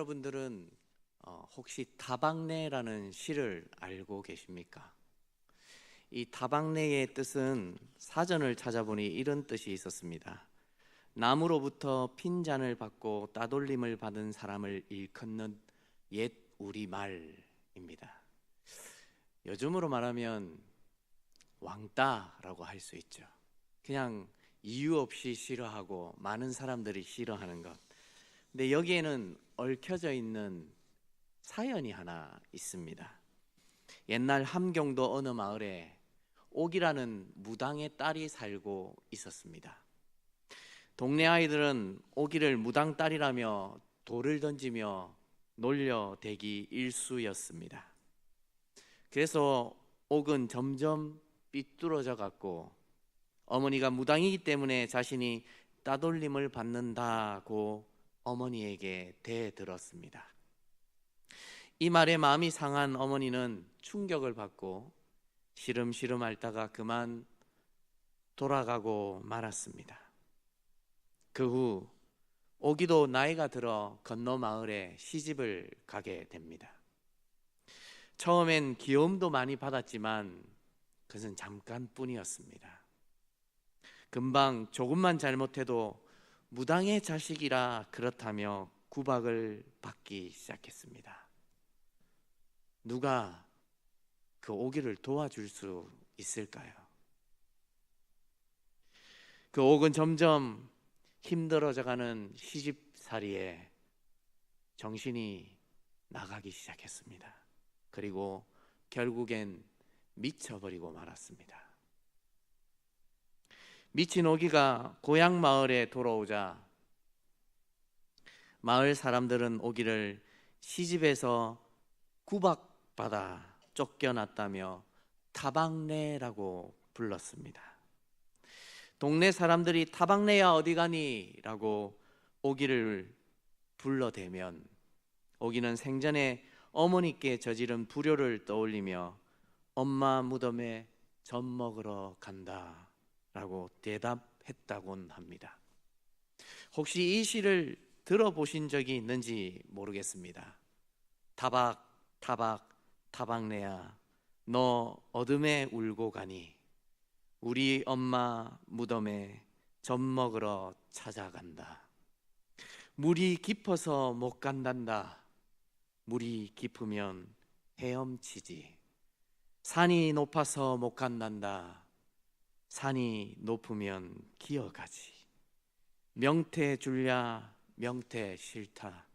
여러분들은 혹시 다박내라는 시를 알고 계십니까? 이 다박내의 뜻은 사전을 찾아보니 이런 뜻이 있었습니다. 남으로부터 핀잔을 받고 따돌림을 받은 사람을 일컫는 옛 우리말입니다. 요즘으로 말하면 왕따라고 할 수 있죠. 그냥 이유 없이 싫어하고 많은 사람들이 싫어하는 것. 근데 여기에는 얽혀져 있는 사연이 하나 있습니다. 옛날 함경도 어느 마을에 옥이라는 무당의 딸이 살고 있었습니다. 동네 아이들은 옥이를 무당 딸이라며 돌을 던지며 놀려대기 일쑤였습니다. 그래서 옥은 점점 삐뚤어져 갔고 어머니가 무당이기 때문에 자신이 따돌림을 받는다고 어머니에게 대들었습니다. 이 말에 마음이 상한 어머니는 충격을 받고 시름시름 앓다가 그만 돌아가고 말았습니다. 그 후 오기도 나이가 들어 건너 마을에 시집을 가게 됩니다. 처음엔 귀여움도 많이 받았지만 그것은 잠깐뿐이었습니다. 금방 조금만 잘못해도 무당의 자식이라 그렇다며 구박을 받기 시작했습니다. 누가 그 오기를 도와줄 수 있을까요? 그 옥은 점점 힘들어져가는 시집살이에 정신이 나가기 시작했습니다. 그리고 결국엔 미쳐버리고 말았습니다. 미친 오기가 고향 마을에 돌아오자 마을 사람들은 오기를 시집에서 구박받아 쫓겨났다며 타박내라고 불렀습니다. 동네 사람들이 타박내야 어디 가니? 라고 오기를 불러대면 오기는 생전에 어머니께 저지른 불효를 떠올리며 엄마 무덤에 젖 먹으러 간다 라고 대답했다곤 합니다. 혹시 이 시를 들어보신 적이 있는지 모르겠습니다. 타박 타박 타박내야 너 어둠에 울고 가니 우리 엄마 무덤에 젖 먹으러 찾아간다. 물이 깊어서 못 간단다. 물이 깊으면 헤엄치지. 산이 높아서 못 간단다. 산이 높으면 기어가지. 명태 줄랴 명태 싫다.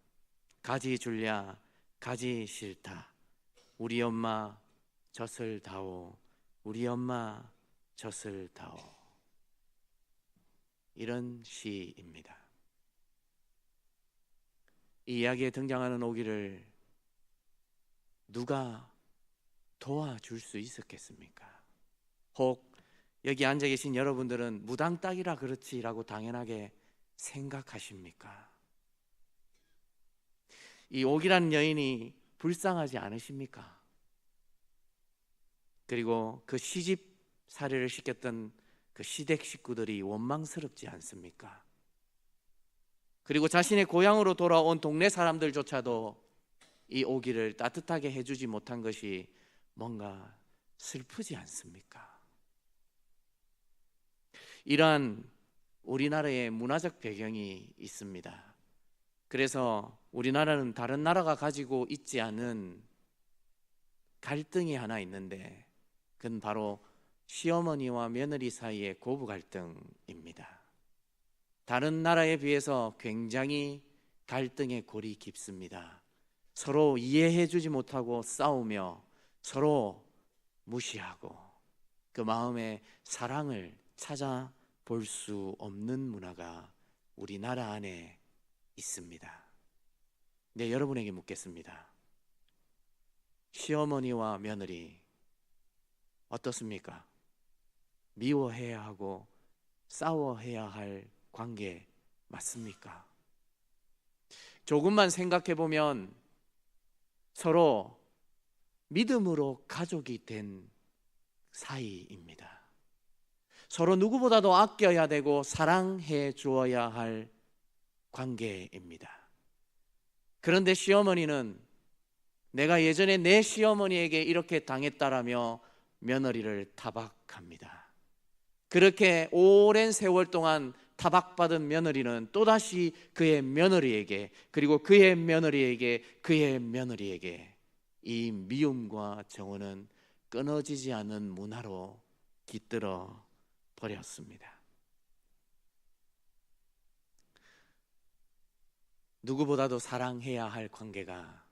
가지 줄랴 가지 싫다. 우리 엄마 젖을 다오. 우리 엄마 젖을 다오. 이런 시입니다. 이 이야기에 등장하는 오기를 누가 도와줄 수 있었겠습니까? 혹 여기 앉아 계신 여러분들은 무당딸이라 그렇지라고 당연하게 생각하십니까? 이 옥이라는 여인이 불쌍하지 않으십니까? 그리고 그 시집 살이를 시켰던 그 시댁 식구들이 원망스럽지 않습니까? 그리고 자신의 고향으로 돌아온 동네 사람들조차도 이 오기를 따뜻하게 해주지 못한 것이 뭔가 슬프지 않습니까? 이러한 우리나라의 문화적 배경이 있습니다. 그래서 우리나라는 다른 나라가 가지고 있지 않은 갈등이 하나 있는데 그건 바로 시어머니와 며느리 사이의 고부 갈등입니다. 다른 나라에 비해서 굉장히 갈등의 골이 깊습니다. 서로 이해해 주지 못하고 싸우며 서로 무시하고 그 마음에 사랑을 찾아볼 수 없는 문화가 우리나라 안에 있습니다. 네, 여러분에게 묻겠습니다. 시어머니와 며느리 어떻습니까? 미워해야 하고 싸워해야 할 관계 맞습니까? 조금만 생각해 보면 서로 믿음으로 가족이 된 사이입니다. 서로 누구보다도 아껴야 되고 사랑해 주어야 할 관계입니다. 그런데 시어머니는 내가 예전에 내 시어머니에게 이렇게 당했다라며 며느리를 타박합니다. 그렇게 오랜 세월 동안 타박받은 며느리는 또다시 그의 며느리에게, 그리고 그의 며느리에게, 그의 며느리에게 이 미움과 정오는 끊어지지 않는 문화로 깃들어 버렸습니다. 누구보다도 사랑해야 할 관계가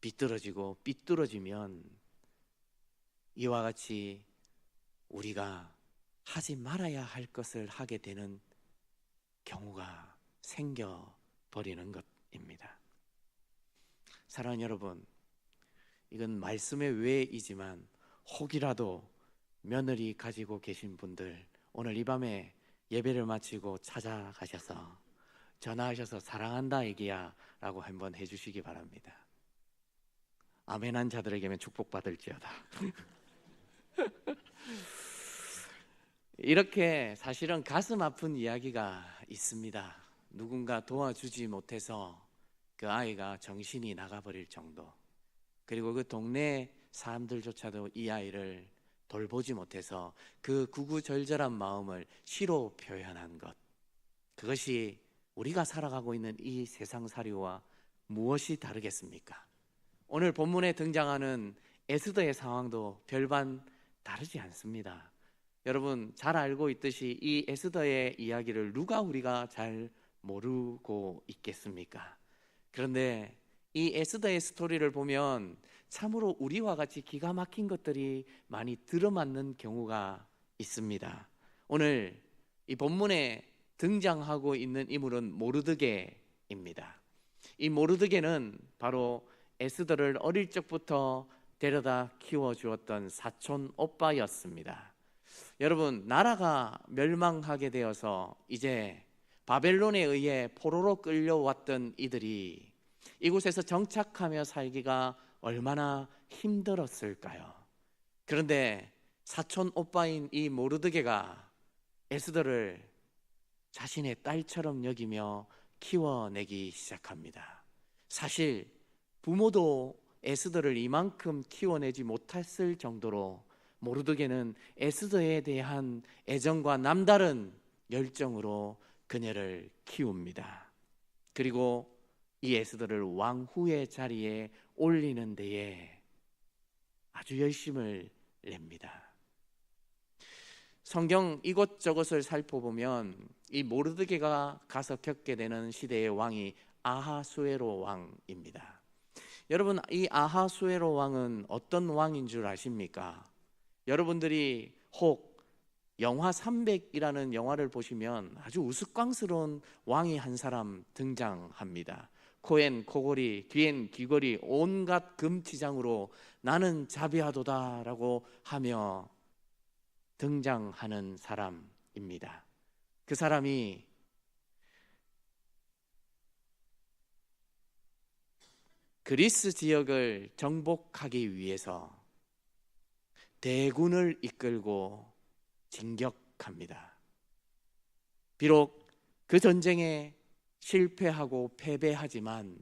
비뚤어지고 삐뚤어지면 이와 같이 우리가 하지 말아야 할 것을 하게 되는 경우가 생겨버리는 것입니다. 사랑하는 여러분, 이건 말씀의 외이지만 혹이라도 며느리 가지고 계신 분들, 오늘 이 밤에 예배를 마치고 찾아가셔서 전화하셔서 사랑한다 애기야 라고 한번 해주시기 바랍니다. 아멘한 자들에게는 축복받을지어다. 이렇게 사실은 가슴 아픈 이야기가 있습니다. 누군가 도와주지 못해서 그 아이가 정신이 나가버릴 정도, 그리고 그 동네 사람들조차도 이 아이를 돌보지 못해서 그 구구절절한 마음을 시로 표현한 것, 그것이 우리가 살아가고 있는 이 세상살이와 무엇이 다르겠습니까? 오늘 본문에 등장하는 에스더의 상황도 별반 다르지 않습니다. 여러분 잘 알고 있듯이 이 에스더의 이야기를 누가 우리가 잘 모르고 있겠습니까? 그런데 이 에스더의 스토리를 보면 참으로 우리와 같이 기가 막힌 것들이 많이 들어맞는 경우가 있습니다. 오늘 이 본문에 등장하고 있는 인물은 모르드게입니다. 이 모르드게는 바로 에스더를 어릴 적부터 데려다 키워주었던 사촌 오빠였습니다. 여러분, 나라가 멸망하게 되어서 이제 바벨론에 의해 포로로 끌려왔던 이들이 이곳에서 정착하며 살기가 얼마나 힘들었을까요? 그런데 사촌 오빠인 이 모르드게가 에스더를 자신의 딸처럼 여기며 키워내기 시작합니다. 사실 부모도 에스더를 이만큼 키워내지 못했을 정도로 모르드게는 에스더에 대한 애정과 남다른 열정으로 그녀를 키웁니다. 그리고 이 에스더를 왕후의 자리에 올리는 데에 아주 열심을 냅니다. 성경 이것저것을 살펴보면 이 모르드게가 가서 겪게 되는 시대의 왕이 아하수에로 왕입니다. 여러분, 이 아하수에로 왕은 어떤 왕인 줄 아십니까? 여러분들이 혹 영화 300이라는 영화를 보시면 아주 우스꽝스러운 왕이 한 사람 등장합니다. 코엔 코골이, 귀엔 귀걸이, 온갖 금치장으로 나는 자비하도다라고 하며 등장하는 사람입니다. 그 사람이 그리스 지역을 정복하기 위해서 대군을 이끌고 진격합니다. 비록 그 전쟁에 실패하고 패배하지만,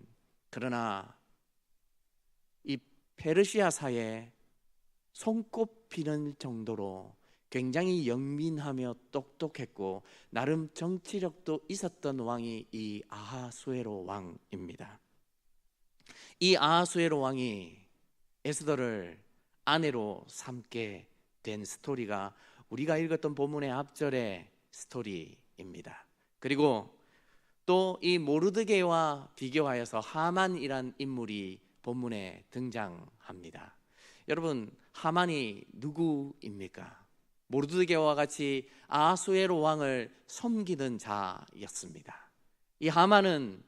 그러나 이 페르시아사에 손꼽히는 정도로 굉장히 영민하며 똑똑했고 나름 정치력도 있었던 왕이 이 아하수에로 왕입니다. 이 아하수에로 왕이 에스더를 아내로 삼게 된 스토리가 우리가 읽었던 본문의 앞절의 스토리입니다. 그리고 또 이 모르드게와 비교하여서 하만이란 인물이 본문에 등장합니다. 여러분, 하만이 누구입니까? 모르드게와 같이 아하수에로 왕을 섬기던 자였습니다. 이 하만은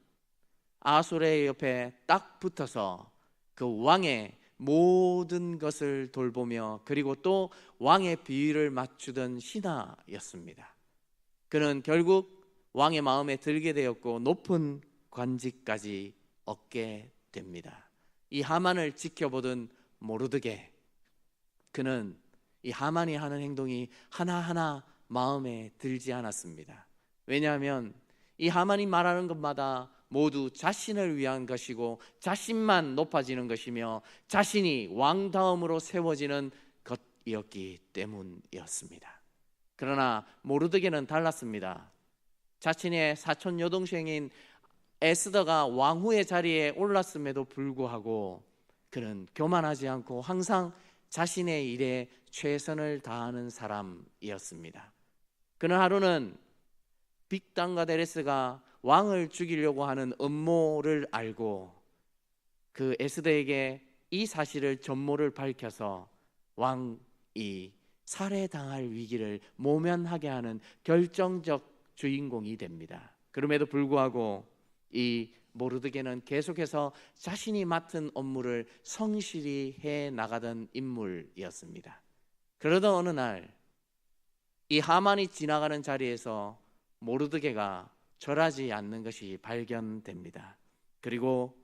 아하수에로 옆에 딱 붙어서 그 왕의 모든 것을 돌보며 그리고 또 왕의 비위를 맞추던 신하였습니다. 그는 결국 왕의 마음에 들게 되었고 높은 관직까지 얻게 됩니다. 이 하만을 지켜보던 모르드게, 그는 이 하만이 하는 행동이 하나하나 마음에 들지 않았습니다. 왜냐하면 이 하만이 말하는 것마다 모두 자신을 위한 것이고 자신만 높아지는 것이며 자신이 왕 다음으로 세워지는 것이었기 때문이었습니다. 그러나 모르드게는 달랐습니다. 자신의 사촌 여동생인 에스더가 왕후의 자리에 올랐음에도 불구하고 그는 교만하지 않고 항상 자신의 일에 최선을 다하는 사람이었습니다. 그는 하루는 빅당가데레스가 왕을 죽이려고 하는 음모를 알고 그 에스더에게 이 사실을 전모를 밝혀서 왕이 살해당할 위기를 모면하게 하는 결정적 주인공이 됩니다. 그럼에도 불구하고 이 모르드게는 계속해서 자신이 맡은 업무를 성실히 해 나가던 인물이었습니다. 그러던 어느 날 이 하만이 지나가는 자리에서 모르드게가 절하지 않는 것이 발견됩니다. 그리고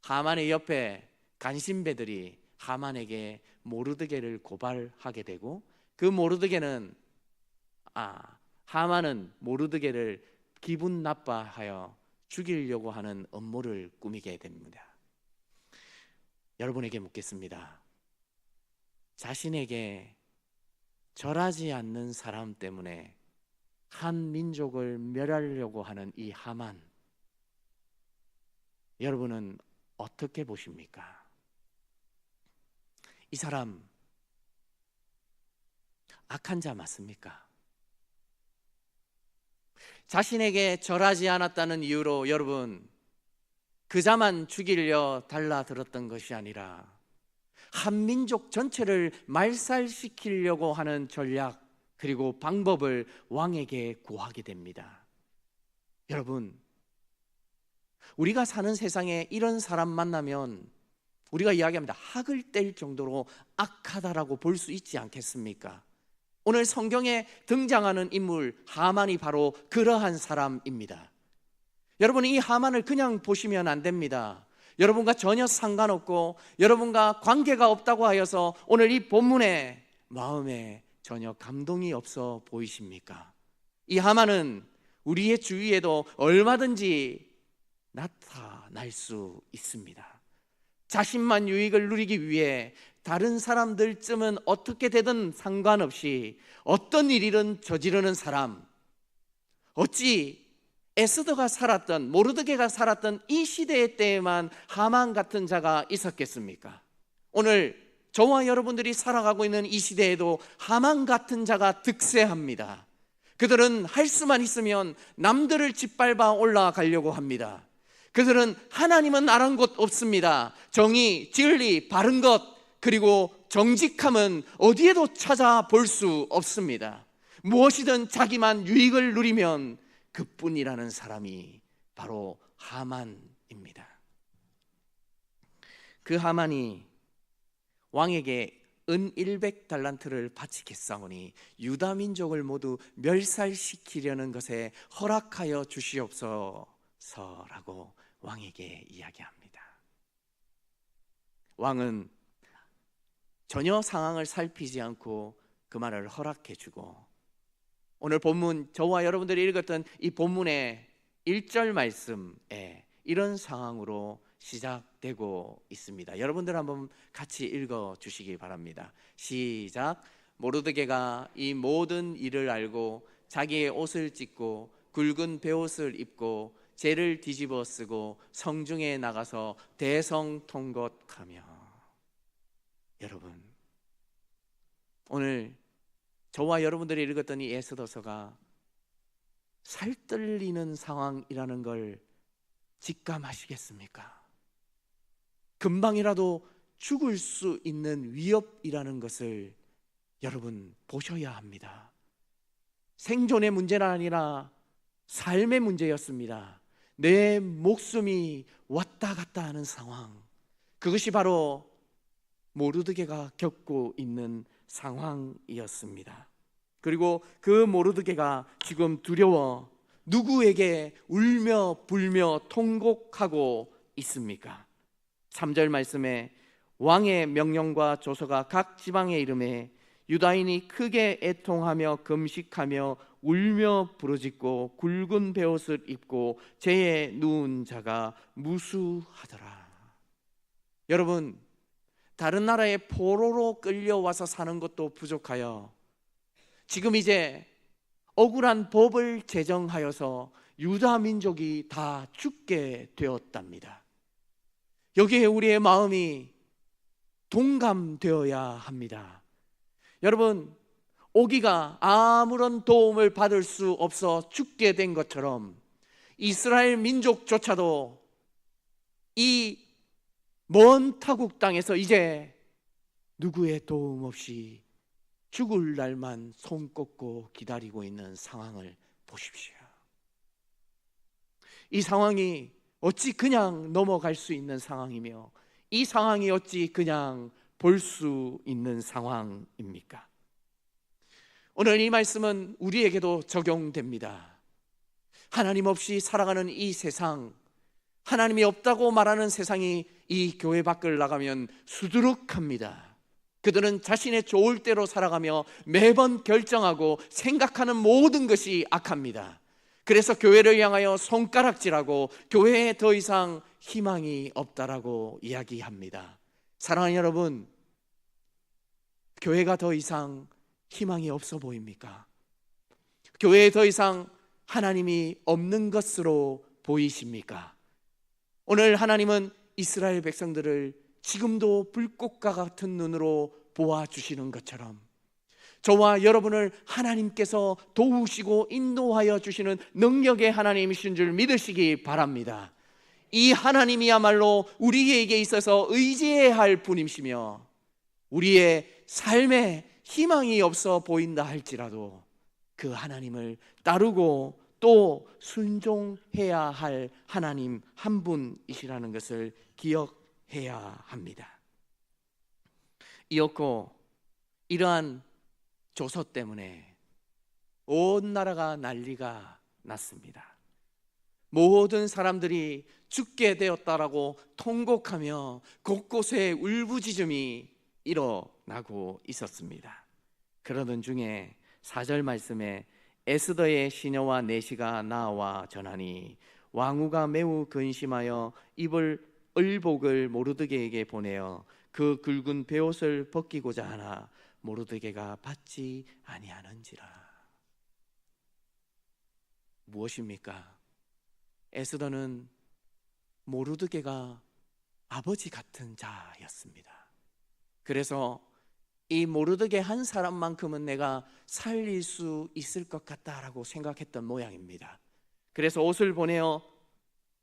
하만의 옆에 간신배들이 하만에게 모르드게를 고발하게 되고 그 모르드게는 하만은 모르드게를 기분 나빠하여 죽이려고 하는 음모를 꾸미게 됩니다. 여러분에게 묻겠습니다. 자신에게 절하지 않는 사람 때문에 한 민족을 멸하려고 하는 이 하만, 여러분은 어떻게 보십니까? 이 사람 악한 자 맞습니까? 자신에게 절하지 않았다는 이유로 여러분 그 자만 죽이려 달라들었던 것이 아니라 한 민족 전체를 말살시키려고 하는 전략 그리고 방법을 왕에게 구하게 됩니다. 여러분, 우리가 사는 세상에 이런 사람 만나면 우리가 이야기합니다. 학을 뗄 정도로 악하다라고 볼 수 있지 않겠습니까? 오늘 성경에 등장하는 인물 하만이 바로 그러한 사람입니다. 여러분, 이 하만을 그냥 보시면 안 됩니다. 여러분과 전혀 상관없고 여러분과 관계가 없다고 하여서 오늘 이 본문에 마음에 전혀 감동이 없어 보이십니까? 이 하만은 우리의 주위에도 얼마든지 나타날 수 있습니다. 자신만 유익을 누리기 위해 다른 사람들쯤은 어떻게 되든 상관없이 어떤 일이든 저지르는 사람, 어찌 에스더가 살았던 모르드게가 살았던 이 시대의 때에만 하만 같은 자가 있었겠습니까? 오늘 저와 여러분들이 살아가고 있는 이 시대에도 하만 같은 자가 득세합니다. 그들은 할 수만 있으면 남들을 짓밟아 올라가려고 합니다. 그들은 하나님은 아랑곳 없습니다. 정의, 진리, 바른 것 그리고 정직함은 어디에도 찾아볼 수 없습니다. 무엇이든 자기만 유익을 누리면 그뿐이라는 사람이 바로 하만입니다. 그 하만이 왕에게 은 100달란트를 바치겠사오니 유다 민족을 모두 멸살시키려는 것에 허락하여 주시옵소서라고 왕에게 이야기합니다. 왕은 전혀 상황을 살피지 않고 그 말을 허락해 주고 오늘 본문 저와 여러분들이 읽었던 이 본문의 1절 말씀에 이런 상황으로 시작되고 있습니다. 여러분들 한번 같이 읽어 주시기 바랍니다. 시작. 모르드게가 이 모든 일을 알고 자기의 옷을 찢고 굵은 베옷을 입고 재를 뒤집어 쓰고 성중에 나가서 대성통곡하며. 여러분, 오늘 저와 여러분들이 읽었던 이 에스더서가 살뜰리는 상황이라는 걸 직감하시겠습니까? 금방이라도 죽을 수 있는 위협이라는 것을 여러분 보셔야 합니다. 생존의 문제가 아니라 삶의 문제였습니다. 내 목숨이 왔다 갔다 하는 상황, 그것이 바로 모르드게가 겪고 있는 상황이었습니다. 그리고 그 모르드게가 지금 두려워 누구에게 울며 불며 통곡하고 있습니까? 3절 말씀에 왕의 명령과 조서가 각 지방에 이름에 유다인이 크게 애통하며 금식하며 울며 부르짖고 굵은 베옷을 입고 재에 누운 자가 무수하더라. 여러분, 다른 나라에 포로로 끌려와서 사는 것도 부족하여 지금 이제 억울한 법을 제정하여서 유다 민족이 다 죽게 되었답니다. 여기에 우리의 마음이 동감되어야 합니다. 여러분, 오기가 아무런 도움을 받을 수 없어 죽게 된 것처럼 이스라엘 민족조차도 이 먼 타국 땅에서 이제 누구의 도움 없이 죽을 날만 손 꽂고 기다리고 있는 상황을 보십시오. 이 상황이 어찌 그냥 넘어갈 수 있는 상황이며 이 상황이 어찌 그냥 볼 수 있는 상황입니까? 오늘 이 말씀은 우리에게도 적용됩니다. 하나님 없이 살아가는 이 세상, 하나님이 없다고 말하는 세상이 이 교회 밖을 나가면 수두룩합니다. 그들은 자신의 좋을 대로 살아가며 매번 결정하고 생각하는 모든 것이 악합니다. 그래서 교회를 향하여 손가락질하고 교회에 더 이상 희망이 없다라고 이야기합니다. 사랑하는 여러분, 교회가 더 이상 희망이 없어 보입니까? 교회에 더 이상 하나님이 없는 것으로 보이십니까? 오늘 하나님은 이스라엘 백성들을 지금도 불꽃과 같은 눈으로 보아주시는 것처럼 저와 여러분을 하나님께서 도우시고 인도하여 주시는 능력의 하나님이신 줄 믿으시기 바랍니다. 이 하나님이야말로 우리에게 있어서 의지해야 할 분이시며 우리의 삶에 희망이 없어 보인다 할지라도 그 하나님을 따르고 또 순종해야 할 하나님 한 분이시라는 것을 기억해야 합니다. 이었고 이러한 조서 때문에 온 나라가 난리가 났습니다. 모든 사람들이 죽게 되었다라고 통곡하며 곳곳에 울부짖음이 일어나고 있었습니다. 그러던 중에 4절 말씀에 에스더의 시녀와 내시가 나와 전하니 왕후가 매우 근심하여 입을 을복을 모르드게에게 보내어 그 굵은 베옷을 벗기고자 하나 모르드게가 받지 아니하는지라. 무엇입니까? 에스더는 모르드게가 아버지 같은 자였습니다. 그래서 이 모르드게 한 사람만큼은 내가 살릴 수 있을 것 같다라고 생각했던 모양입니다. 그래서 옷을 보내어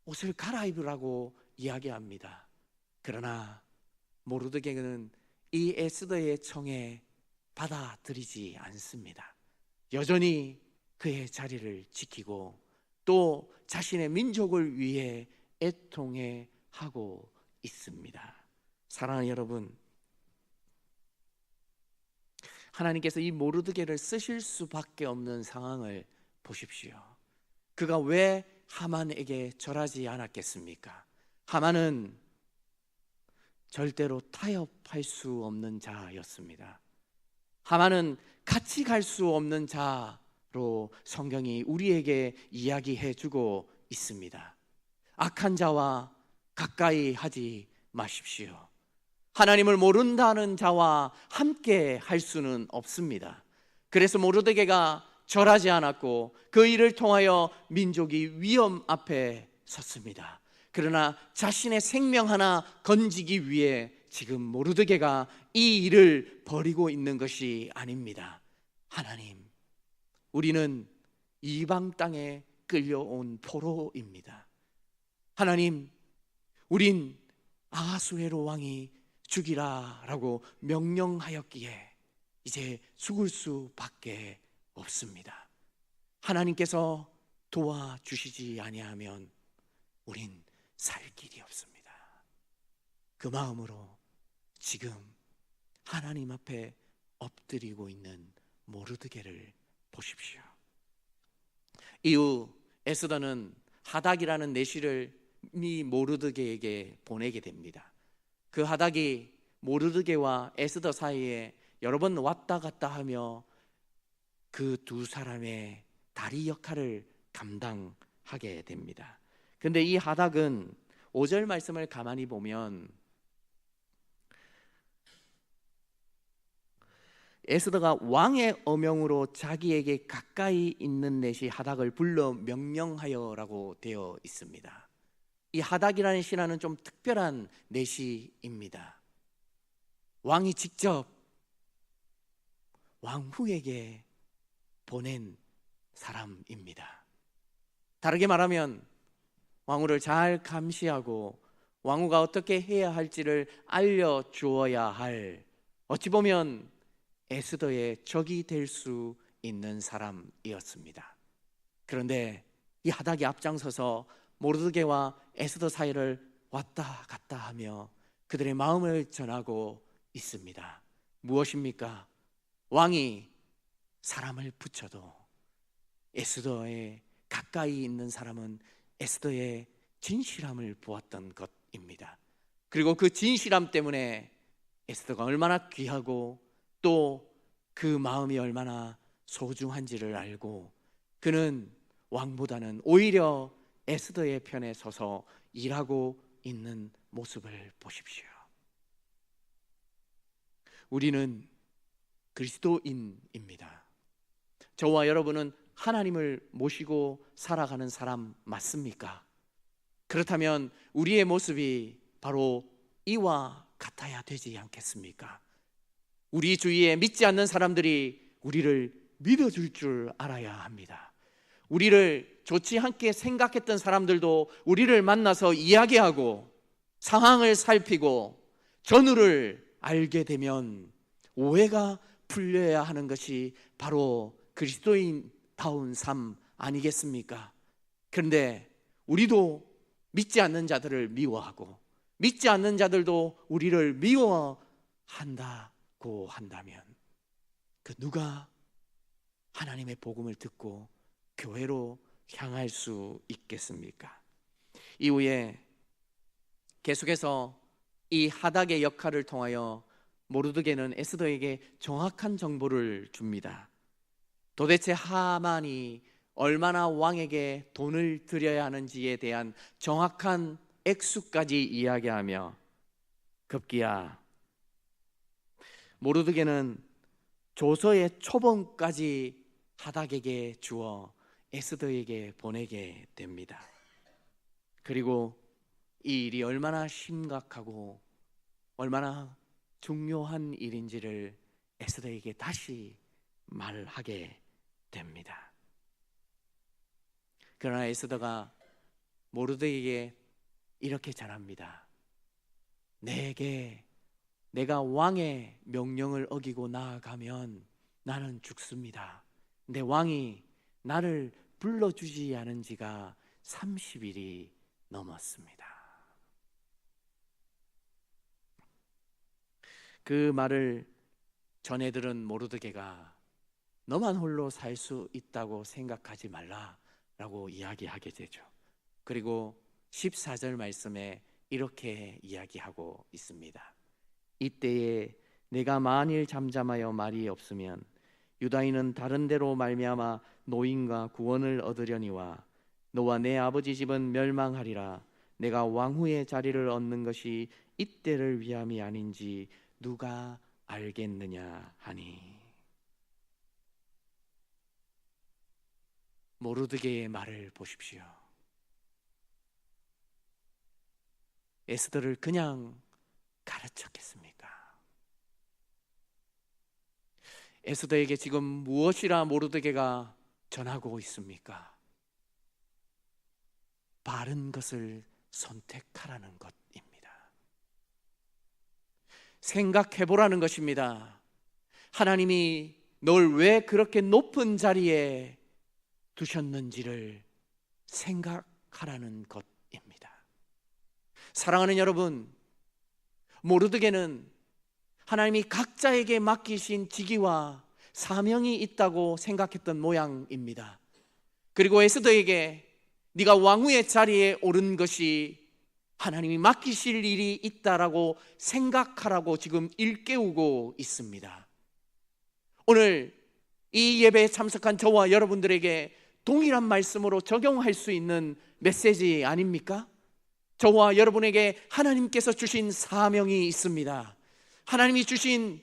옷을 갈아입으라고 이야기합니다. 그러나 모르드게는 이 에스더의 청에 받아들이지 않습니다. 여전히 그의 자리를 지키고 또 자신의 민족을 위해 애통해 하고 있습니다. 사랑하는 여러분, 하나님께서 이 모르드게를 쓰실 수밖에 없는 상황을 보십시오. 그가 왜 하만에게 절하지 않았겠습니까? 하만은 절대로 타협할 수 없는 자였습니다. 하만은 같이 갈 수 없는 자로 성경이 우리에게 이야기해 주고 있습니다. 악한 자와 가까이 하지 마십시오. 하나님을 모른다는 자와 함께 할 수는 없습니다. 그래서 모르드게가 절하지 않았고 그 일을 통하여 민족이 위험 앞에 섰습니다. 그러나 자신의 생명 하나 건지기 위해 지금 모르드게가 이 일을 벌이고 있는 것이 아닙니다. 하나님, 우리는 이방 땅에 끌려온 포로입니다. 하나님, 우린 아하수에로 왕이 죽이라라고 명령하였기에 이제 죽을 수밖에 없습니다. 하나님께서 도와주시지 아니하면 우린 살 길이 없습니다. 그 마음으로 지금 하나님 앞에 엎드리고 있는 모르드게를 보십시오. 이후 에스더는 하닥이라는 내시를 모르드게에게 보내게 됩니다. 그 하닥이 모르드게와 에스더 사이에 여러 번 왔다 갔다 하며 그 두 사람의 다리 역할을 감당하게 됩니다. 근데 이 하닥은 5절 말씀을 가만히 보면 에스더가 왕의 어명으로 자기에게 가까이 있는 넷이 하닥을 불러 명령하여라고 되어 있습니다. 이 하닥이라는 신하는 좀 특별한 넷이입니다. 왕이 직접 왕후에게 보낸 사람입니다. 다르게 말하면 왕후를 잘 감시하고 왕후가 어떻게 해야 할지를 알려주어야 할, 어찌 보면 에스더의 적이 될 수 있는 사람이었습니다. 그런데 이 하닥이 앞장서서 모르드게와 에스더 사이를 왔다 갔다 하며 그들의 마음을 전하고 있습니다. 무엇입니까? 왕이 사람을 붙여도 에스더의 가까이 있는 사람은 에스더의 진실함을 보았던 것입니다. 그리고 그 진실함 때문에 에스더가 얼마나 귀하고 또 그 마음이 얼마나 소중한지를 알고 그는 왕보다는 오히려 에스더의 편에 서서 일하고 있는 모습을 보십시오. 우리는 그리스도인입니다. 저와 여러분은 하나님을 모시고 살아가는 사람 맞습니까? 그렇다면 우리의 모습이 바로 이와 같아야 되지 않겠습니까? 우리 주위에 믿지 않는 사람들이 우리를 믿어줄 줄 알아야 합니다. 우리를 좋지 않게 생각했던 사람들도 우리를 만나서 이야기하고 상황을 살피고 전후를 알게 되면 오해가 풀려야 하는 것이 바로 그리스도인다운 삶 아니겠습니까? 그런데 우리도 믿지 않는 자들을 미워하고 믿지 않는 자들도 우리를 미워한다고 한다면 그 누가 하나님의 복음을 듣고 교회로 향할 수 있겠습니까? 이후에 계속해서 이 하닥의 역할을 통하여 모르드게는 에스더에게 정확한 정보를 줍니다. 도대체 하만이 얼마나 왕에게 돈을 드려야 하는지에 대한 정확한 액수까지 이야기하며 급기야 모르드게는 조서의 초본까지 하닥에게 주어 에스더에게 보내게 됩니다. 그리고 이 일이 얼마나 심각하고 얼마나 중요한 일인지를 에스더에게 다시 말하게 됩니다. 그러나 에스더가 모르드게에게 이렇게 전합니다. 내가 왕의 명령을 어기고 나아가면 나는 죽습니다. 근데 왕이 나를 불러주지 않은 지가 30일이 넘었습니다. 그 말을 전해 들은 모르드게가 너만 홀로 살 수 있다고 생각하지 말라라고 이야기하게 되죠. 그리고 14절 말씀에 이렇게 이야기하고 있습니다. 이때에 내가 만일 잠잠하여 말이 없으면 유다인은 다른 데로 말미암아 노임과 구원을 얻으려니와 너와 내 아버지 집은 멸망하리라. 내가 왕후의 자리를 얻는 것이 이때를 위함이 아닌지 누가 알겠느냐 하니. 모르드게의 말을 보십시오. 에스더를 그냥 가르쳤겠습니까? 에스더에게 지금 무엇이라 모르드게가 전하고 있습니까? 바른 것을 선택하라는 것입니다. 생각해보라는 것입니다. 하나님이 널 왜 그렇게 높은 자리에 두셨는지를 생각하라는 것입니다. 사랑하는 여러분, 모르드게는 하나님이 각자에게 맡기신 직위와 사명이 있다고 생각했던 모양입니다. 그리고 에스더에게 네가 왕후의 자리에 오른 것이 하나님이 맡기실 일이 있다라고 생각하라고 지금 일깨우고 있습니다. 오늘 이 예배에 참석한 저와 여러분들에게 동일한 말씀으로 적용할 수 있는 메시지 아닙니까? 저와 여러분에게 하나님께서 주신 사명이 있습니다. 하나님이 주신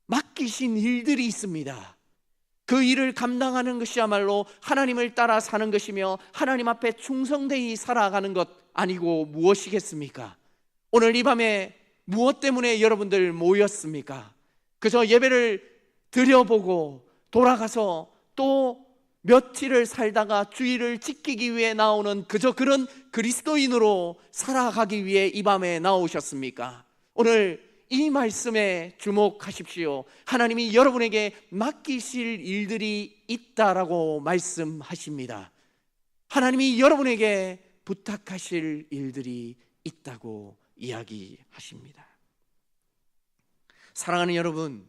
맡기신 일들이 있습니다. 그 일을 감당하는 것이야말로 하나님을 따라 사는 것이며 하나님 앞에 충성되이 살아가는 것 아니고 무엇이겠습니까? 오늘 이 밤에 무엇 때문에 여러분들 모였습니까? 그저 예배를 드려보고 돌아가서 또 며칠을 살다가 주일을 지키기 위해 나오는 그저 그런 그리스도인으로 살아가기 위해 이 밤에 나오셨습니까? 오늘 이 말씀에 주목하십시오. 하나님이 여러분에게 맡기실 일들이 있다라고 말씀하십니다. 하나님이 여러분에게 부탁하실 일들이 있다고 이야기하십니다. 사랑하는 여러분,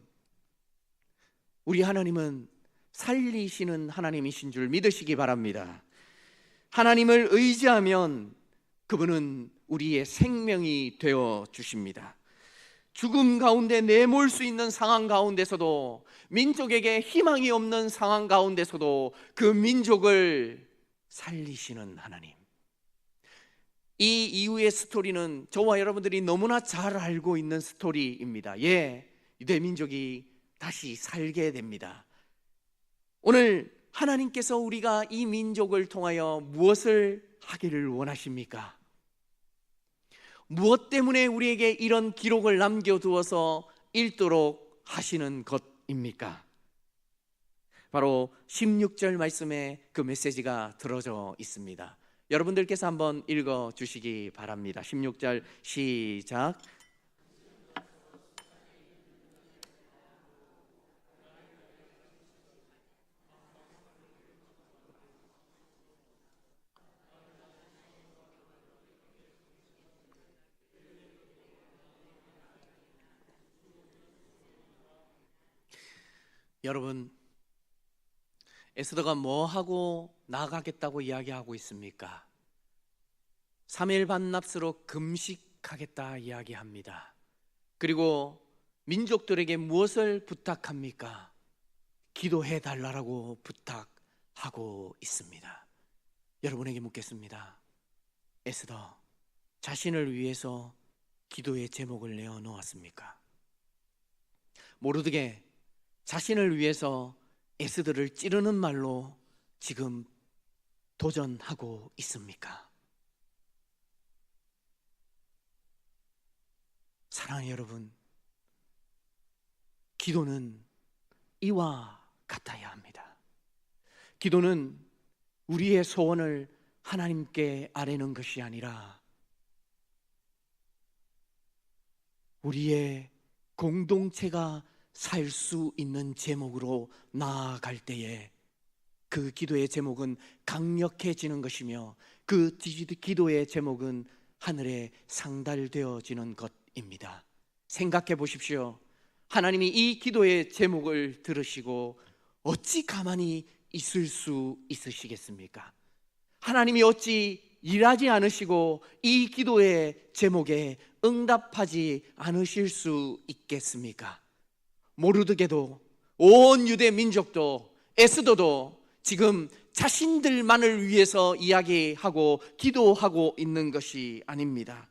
우리 하나님은 살리시는 하나님이신 줄 믿으시기 바랍니다. 하나님을 의지하면 그분은 우리의 생명이 되어 주십니다. 죽음 가운데 내몰 수 있는 상황 가운데서도, 민족에게 희망이 없는 상황 가운데서도 그 민족을 살리시는 하나님. 이 이후의 스토리는 저와 여러분들이 너무나 잘 알고 있는 스토리입니다. 유대 민족이 다시 살게 됩니다. 오늘 하나님께서 우리가 이 민족을 통하여 무엇을 하기를 원하십니까? 무엇 때문에 우리에게 이런 기록을 남겨두어서 읽도록 하시는 것입니까? 바로 16절 말씀에 그 메시지가 들어져 있습니다. 여러분들께서 한번 읽어주시기 바랍니다. 16절 시작. 여러분, 에스더가 뭐 하고 나가겠다고 이야기하고 있습니까? 3일 반납스로 금식하겠다 이야기합니다. 그리고 민족들에게 무엇을 부탁합니까? 기도해 달라고 부탁하고 있습니다. 여러분에게 묻겠습니다. 에스더, 자신을 위해서 기도의 제목을 내어놓았습니까? 모르드게, 자신을 위해서 에스더를 찌르는 말로 지금 도전하고 있습니까? 사랑하는 여러분, 기도는 이와 같아야 합니다. 기도는 우리의 소원을 하나님께 아뢰는 것이 아니라 우리의 공동체가 살 수 있는 제목으로 나아갈 때에 그 기도의 제목은 강력해지는 것이며 그 기도의 제목은 하늘에 상달되어지는 것입니다. 생각해 보십시오. 하나님이 이 기도의 제목을 들으시고 어찌 가만히 있을 수 있으시겠습니까? 하나님이 어찌 일하지 않으시고 이 기도의 제목에 응답하지 않으실 수 있겠습니까? 모르드게도, 온 유대 민족도, 에스더도 지금 자신들만을 위해서 이야기하고 기도하고 있는 것이 아닙니다.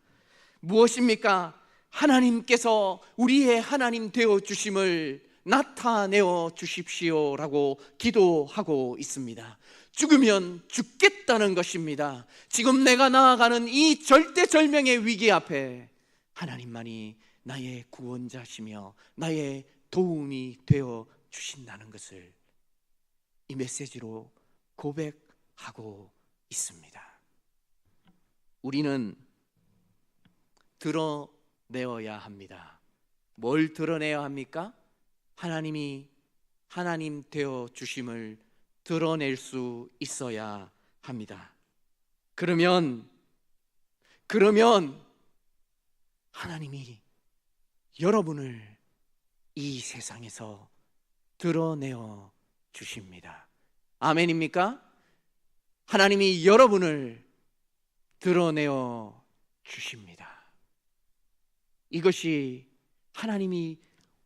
무엇입니까? 하나님께서 우리의 하나님 되어 주심을 나타내어 주십시오라고 기도하고 있습니다. 죽으면 죽겠다는 것입니다. 지금 내가 나아가는 이 절대절명의 위기 앞에 하나님만이 나의 구원자시며 나의 도움이 되어 주신다는 것을 이 메시지로 고백하고 있습니다. 우리는 드러내어야 합니다. 뭘 드러내야 합니까? 하나님이 하나님 되어 주심을 드러낼 수 있어야 합니다. 그러면 하나님이 여러분을 이 세상에서 드러내어 주십니다. 아멘입니까? 하나님이 여러분을 드러내어 주십니다. 이것이 하나님이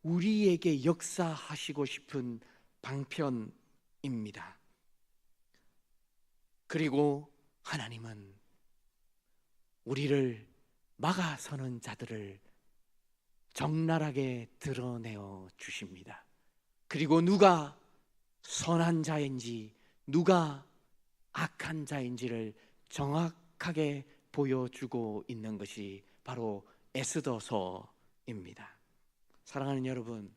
우리에게 역사하시고 싶은 방편입니다. 그리고 하나님은 우리를 막아서는 자들을 적나라하게 드러내어 주십니다. 그리고 누가 선한 자인지 누가 악한 자인지를 정확하게 보여주고 있는 것이 바로 에스더서입니다. 사랑하는 여러분,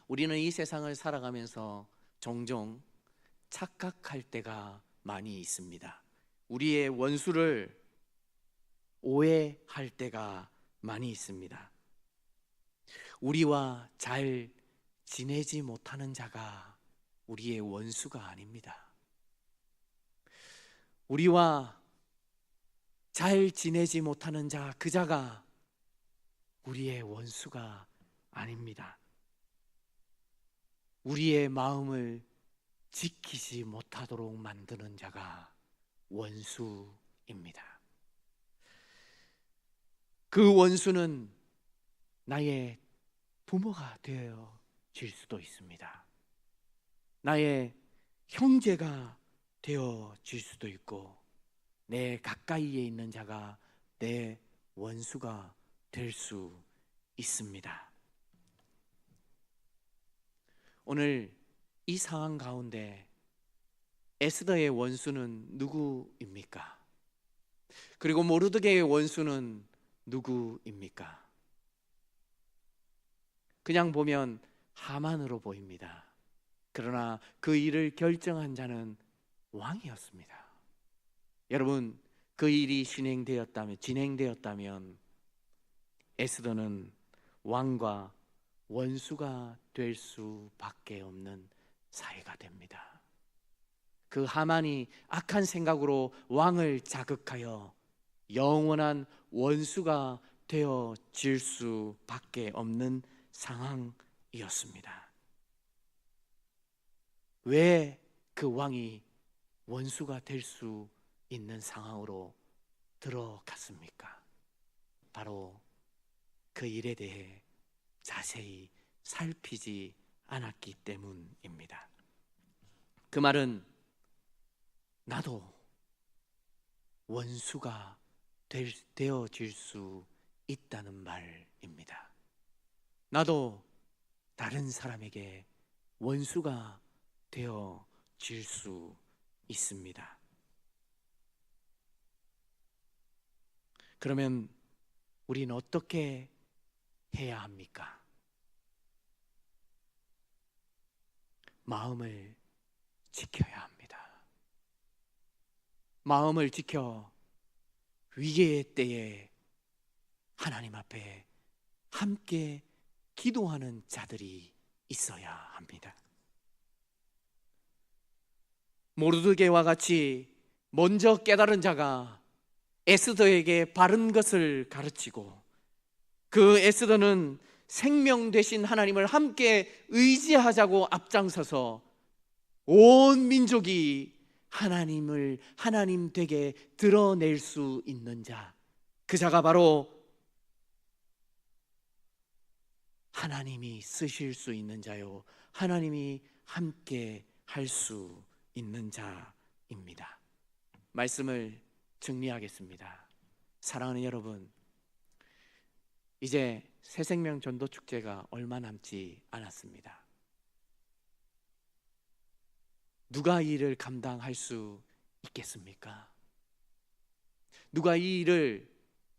우리는 이 세상을 살아가면서 종종 착각할 때가 많이 있습니다. 우리의 원수를 오해할 때가 많이 있습니다. 우리와 잘 지내지 못하는 자가 우리의 원수가 아닙니다. 우리와 잘 지내지 못하는 자, 그 자가 우리의 원수가 아닙니다. 우리의 마음을 지키지 못하도록 만드는 자가 원수입니다. 그 원수는 나의 부모가 되어질 수도 있습니다. 나의 형제가 되어질 수도 있고, 내 가까이에 있는 자가 내 원수가 될 수 있습니다. 오늘 이 상황 가운데 에스더의 원수는 누구입니까? 그리고 모르드게의 원수는 누구입니까? 그냥 보면 하만으로 보입니다. 그러나 그 일을 결정한 자는 왕이었습니다. 여러분, 그 일이 진행되었다면 에스더는 왕과 원수가 될 수밖에 없는 사회가 됩니다. 그 하만이 악한 생각으로 왕을 자극하여 영원한 원수가 되어질 수밖에 없는 상황이었습니다. 왜 그 왕이 원수가 될 수 있는 상황으로 들어갔습니까? 바로 그 일에 대해 자세히 살피지 않았기 때문입니다. 그 말은 나도 원수가 되어질 수 있다는 말입니다. 나도 다른 사람에게 원수가 되어질 수 있습니다. 그러면 우리는 어떻게 해야 합니까? 마음을 지켜야 합니다. 마음을 지켜 위기의 때에 하나님 앞에 함께 기도하는 자들이 있어야 합니다. 모르드게와 같이 먼저 깨달은 자가 에스더에게 바른 것을 가르치고, 그 에스더는 생명 되신 하나님을 함께 의지하자고 앞장서서 온 민족이 하나님 되게 드러낼 수 있는 자, 그 자가 바로 하나님이 쓰실 수 있는 자요, 하나님이 함께 할 수 있는 자입니다. 말씀을 정리하겠습니다. 사랑하는 여러분, 이제 새생명 전도 축제가 얼마 남지 않았습니다. 누가 이 일을 감당할 수 있겠습니까? 누가 이 일을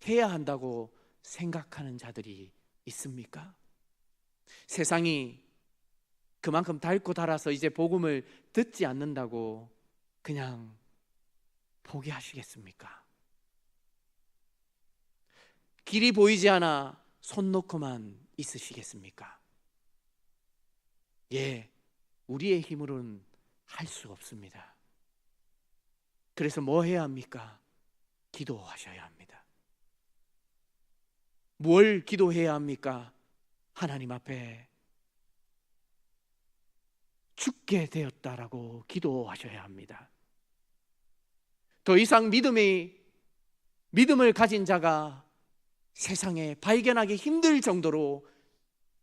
해야 한다고 생각하는 자들이 있습니까? 세상이 그만큼 닳고 닳아서 이제 복음을 듣지 않는다고 그냥 포기하시겠습니까? 길이 보이지 않아 손 놓고만 있으시겠습니까? 예, 우리의 힘으로는 할 수 없습니다. 그래서 뭐 해야 합니까? 기도하셔야 합니다. 뭘 기도해야 합니까? 하나님 앞에 죽게 되었다라고 기도하셔야 합니다. 더 이상 믿음을 가진 자가 세상에 발견하기 힘들 정도로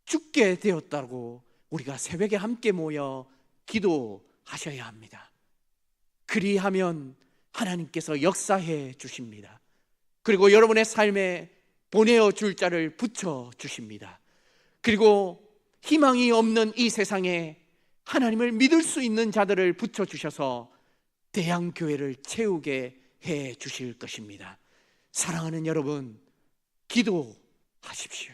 죽게 되었다고 우리가 새벽에 함께 모여 기도하셔야 합니다. 그리하면 하나님께서 역사해 주십니다. 그리고 여러분의 삶에 보내어 줄 자를 붙여 주십니다. 그리고 희망이 없는 이 세상에 하나님을 믿을 수 있는 자들을 붙여 주셔서 대양교회를 채우게 해 주실 것입니다. 사랑하는 여러분, 기도하십시오.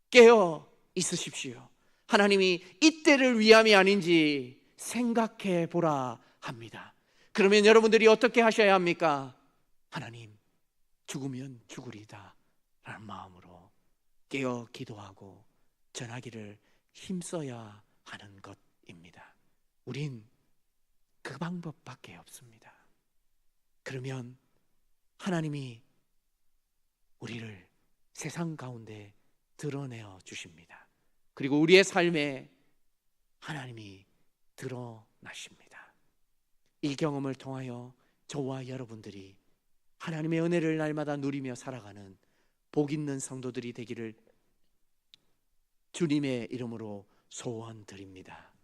깨어 있으십시오. 하나님이 이때를 위함이 아닌지 생각해 보라 합니다. 그러면 여러분들이 어떻게 하셔야 합니까? 하나님, 죽으면 죽으리다 라는 마음으로 깨어 기도하고 전하기를 힘써야 하는 것입니다. 우린 그 방법밖에 없습니다. 그러면 하나님이 우리를 세상 가운데 드러내어 주십니다. 그리고 우리의 삶에 하나님이 드러나십니다. 이 경험을 통하여 저와 여러분들이 하나님의 은혜를 날마다 누리며 살아가는 복 있는 성도들이 되기를 주님의 이름으로 소원드립니다.